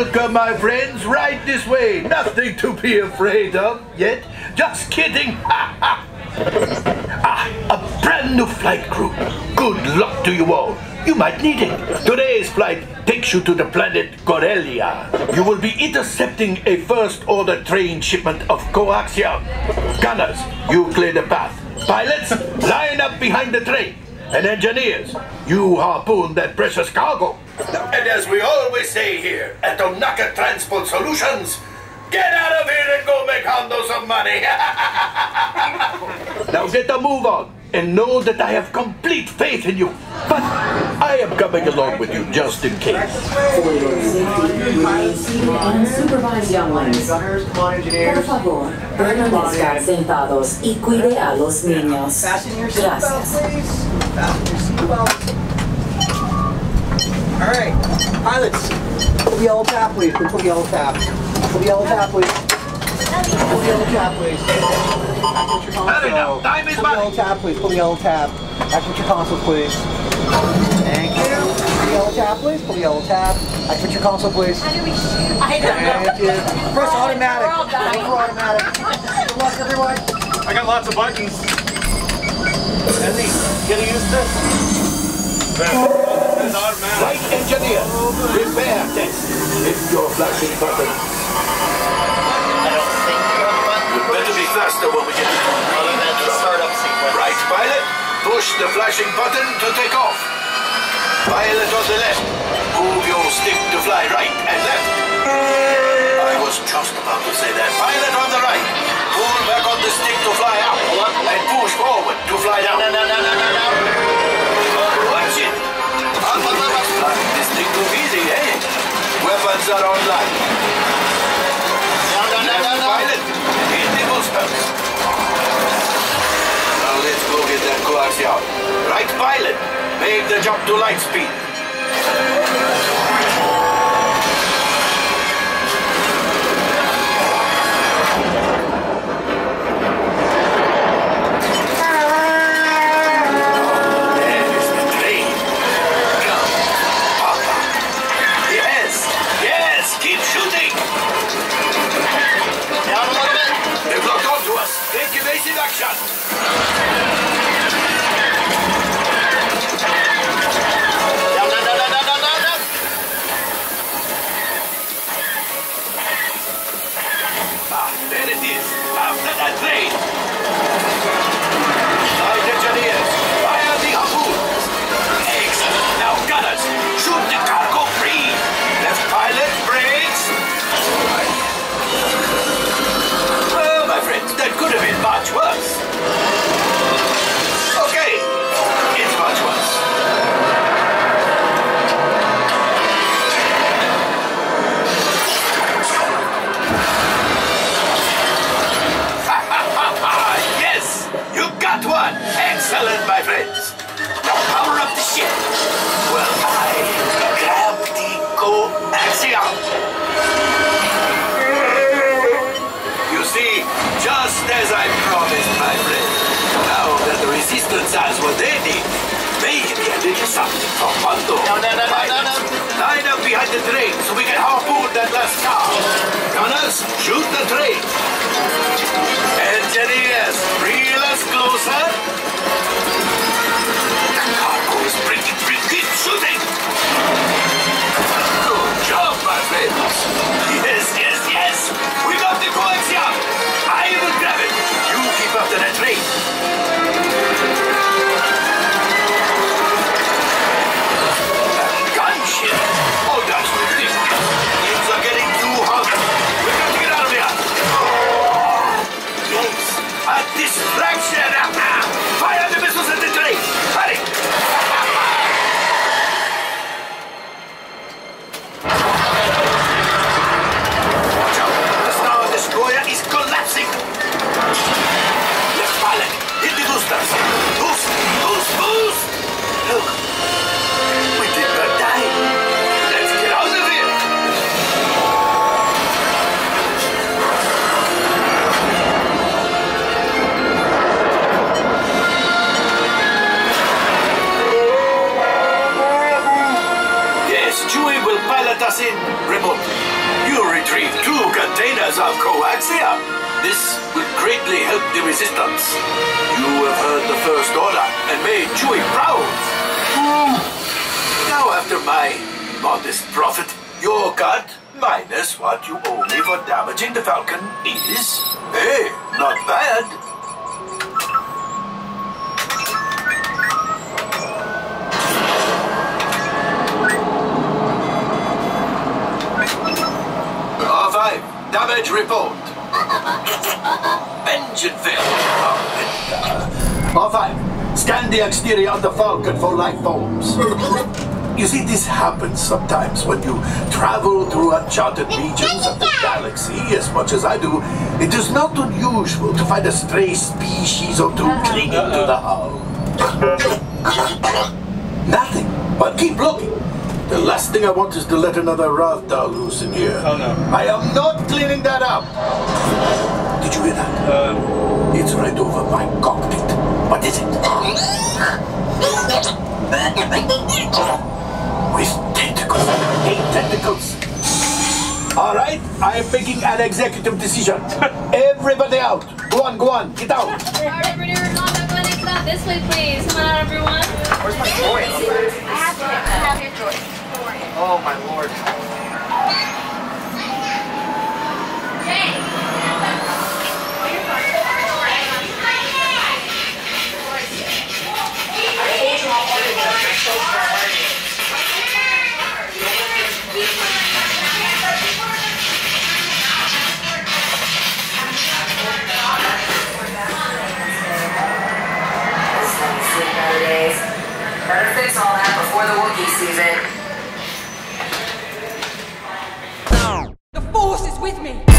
Welcome, my friends, right this way. Nothing to be afraid of yet. Just kidding. A brand new flight crew. Good luck to you all. You might need it. Today's flight takes you to the planet Corellia. You will be intercepting a first-order train shipment of coaxium. Gunners, you clear the path. Pilots, line up behind the train. And engineers, you harpoon that precious cargo. And as we always say here at Ohnaka Transport Solutions, get out of here and go make Hondo some money. Now get a move on and know that I have complete faith in you. But I am coming along with you just in case. For your safety, remain seated and supervise younglings. Por favor, permanezcan sentados y cuide a los niños. Gracias. All right, pilots, pull the yellow tab, please. Pull the yellow tab. Pull the yellow tab, please. Pull the yellow tab, please. Activate your console. Time is Pull the yellow tab, please. Pull the yellow tab. Activate your console, please. Thank you. Pull the yellow tab, please. Pull the yellow tab. Activate your console, please. How do we shoot? I don't know. Thank you. Press automatic. Go for automatic. Good luck, everyone. I got lots of buttons. Ezzy, gonna use this? Flight engineer, repair test. Hit your flashing button. I don't think you have a button. You better be faster when we get to Other than the startup sequence. Right, pilot. Push the flashing button to take off. Pilot on the left. Move your stick to fly right and left. I was just about to say that. Pilot on the right. Pull back on the stick to fly up. And push forward to fly down. No. Watch it. This thing too easy, eh? Weapons are online. No. Pilot, hit the boosters. Now let's go get that coaxium. Right, pilot. Make the jump to light speed. Excellent, my friends. Now power up the ship. Well, I grab the coaxium. You see, just as I promised, my friend. Now that the resistance has what they need, maybe a little something from Hondo. No. Line up behind the train so we can harpoon that last car. Gunners, shoot the train. Engineers, reel us closer. The cargo is breaking free. Keep shooting. Good job, my friends. Yes. We got the coaxium. I will grab it. You keep up to that train. Gunship. Oh, that's ridiculous. Things are getting too hot. We've got to get out of here. Yes, a distraction. Fire the missiles at the train. Hurry. Watch out. The Star Destroyer is collapsing. Left pilot, hit the boosters. Boost. Look, we did not die. Let's get out of here. Yes, Chewie will pilot us in remotely. you retrieve 2 containers of coaxium. This will greatly help the resistance. You have heard the First Order and made Chewie proud. Now, after my modest profit, your cut, minus what you owe me for damaging the Falcon, is, hey, not bad. R5, damage report. Engine failure. R5, scan the exterior of the Falcon for life forms. You see, this happens sometimes when you travel through uncharted regions of the galaxy as much as I do. It is not unusual to find a stray species or two clinging to the hull. Nothing, but keep looking. The last thing I want is to let another Rathdal loose in here. Oh no. I am not cleaning that up. Did you hear that? It's right over my cockpit. What is it? With tentacles. I hate tentacles. All right, I am making an executive decision. Everybody out. Go on, get out. This way, please. Come on out, everyone. Where's my droid? I have your droid. Oh my lord. Better fix all that before the Wookiee sees it. The Force is with me!